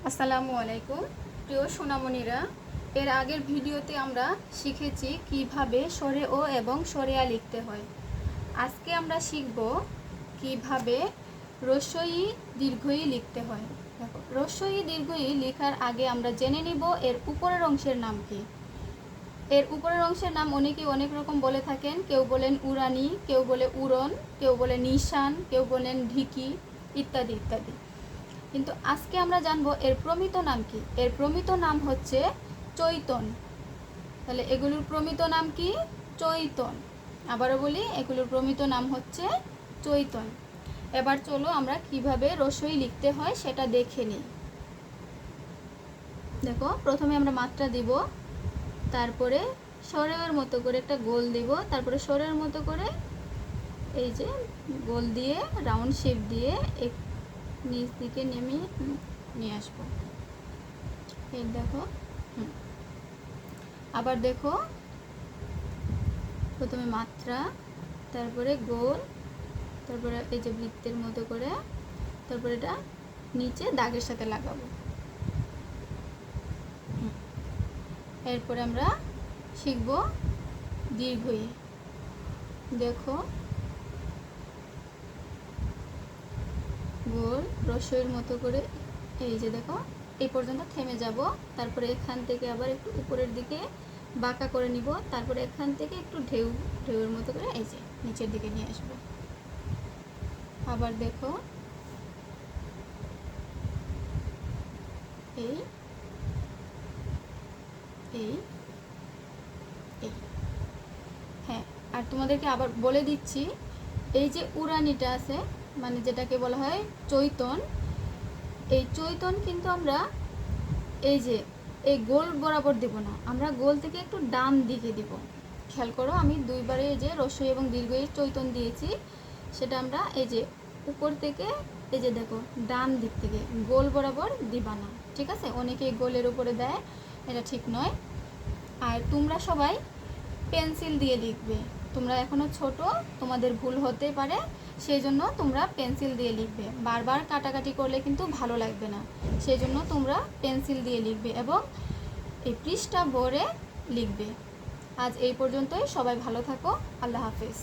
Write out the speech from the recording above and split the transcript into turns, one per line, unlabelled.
আসসালামু আলাইকুম প্রিয় সোনামণিরা, এর আগের ভিডিওতে আমরা শিখেছি কিভাবে সরে ও এবং সরে আ লিখতে হয়। আজকে আমরা শিখব কিভাবে রস্বই দীর্ঘই লিখতে হয়। দেখো, রস্বই দীর্ঘই লেখার আগে আমরা জেনে নিব এর উপরের অংশের নাম কি। এর উপরের অংশের নাম অনেকেই অনেক রকম বলে থাকেন। কেউ বলেন উড়ানি, কেউ বলে উড়ন, কেউ বলে নিশান, কেউ বলেন ঢিকি, ইত্যাদি ইত্যাদি। কিন্তু আজকে আমরা জানবো এর প্রমিত নাম কি। এর প্রমিত নাম হচ্ছে চৈতন। তাহলে এগুলোর প্রমিত নাম কি? চৈতন। আবারও বলি, এগুলোর প্রমিত নাম হচ্ছে চৈতন। এবার চলো আমরা কিভাবে রস্বই লিখতে হয় সেটা দেখে নিই। দেখো, প্রথমে আমরা মাত্রা দিব, তারপরে সরের মতো করে একটা গোল দিব, তারপরে সরের মতো করে এই যে গোল দিয়ে রাউন্ড শেপ দিয়ে নিচ দিকে নিয়ে আসবো। এই দেখো, আবার দেখো, প্রথমে মাত্রা, তারপরে গোল, তারপরে এই যে বৃত্তের মতো করে, তারপরে এটা নিচে দাগের সাথে লাগাবো। এরপরে আমরা শিখব দীর্ঘই। দেখো, গোল রস্বইয়ের মতো করে এই যে দেখো এই পর্যন্ত থেমে যাব। তারপরে এখান থেকে আবার একটু উপরের দিকে বাঁকা করে নিব, তারপরে এখান থেকে একটু ঢেউয়ের মতো করে এই যে নিচের দিকে নিয়ে আসব। আবার দেখো, এই এই এই হ্যাঁ, আর তোমাদেরকে আবার বলে দিচ্ছি, এই যে উড়ানিটা আছে, মানে যেটাকে বলা হয় চৈতন, এই চৈতন কিন্তু আমরা এই যে এই গোল বরাবর দেব না, আমরা গোল থেকে একটু ডান দিকে দিব। খেয়াল করো, আমি দুইবারে এই যে রস্বই এবং দীর্ঘই চৈতন দিয়েছি, সেটা আমরা এই যে উপর থেকে এই যে দেখো ডান দিক থেকে গোল বরাবর দিবা না, ঠিক আছে? অনেকেই গোলের উপরে দেয়, এটা ঠিক নয়। আর তোমরা সবাই পেন্সিল দিয়ে লিখবে। তোমরা এখনও ছোট, তোমাদের ভুল হতে পারে, সেই জন্য তোমরা পেন্সিল দিয়ে লিখবে। বারবার কাটাকাটি করলে কিন্তু ভালো লাগবে না, সেই জন্য তোমরা পেন্সিল দিয়ে লিখবে এবং এই পৃষ্ঠা ভরে লিখবে। আজ এই পর্যন্তই, সবাই ভালো থাকো, আল্লাহ হাফেজ।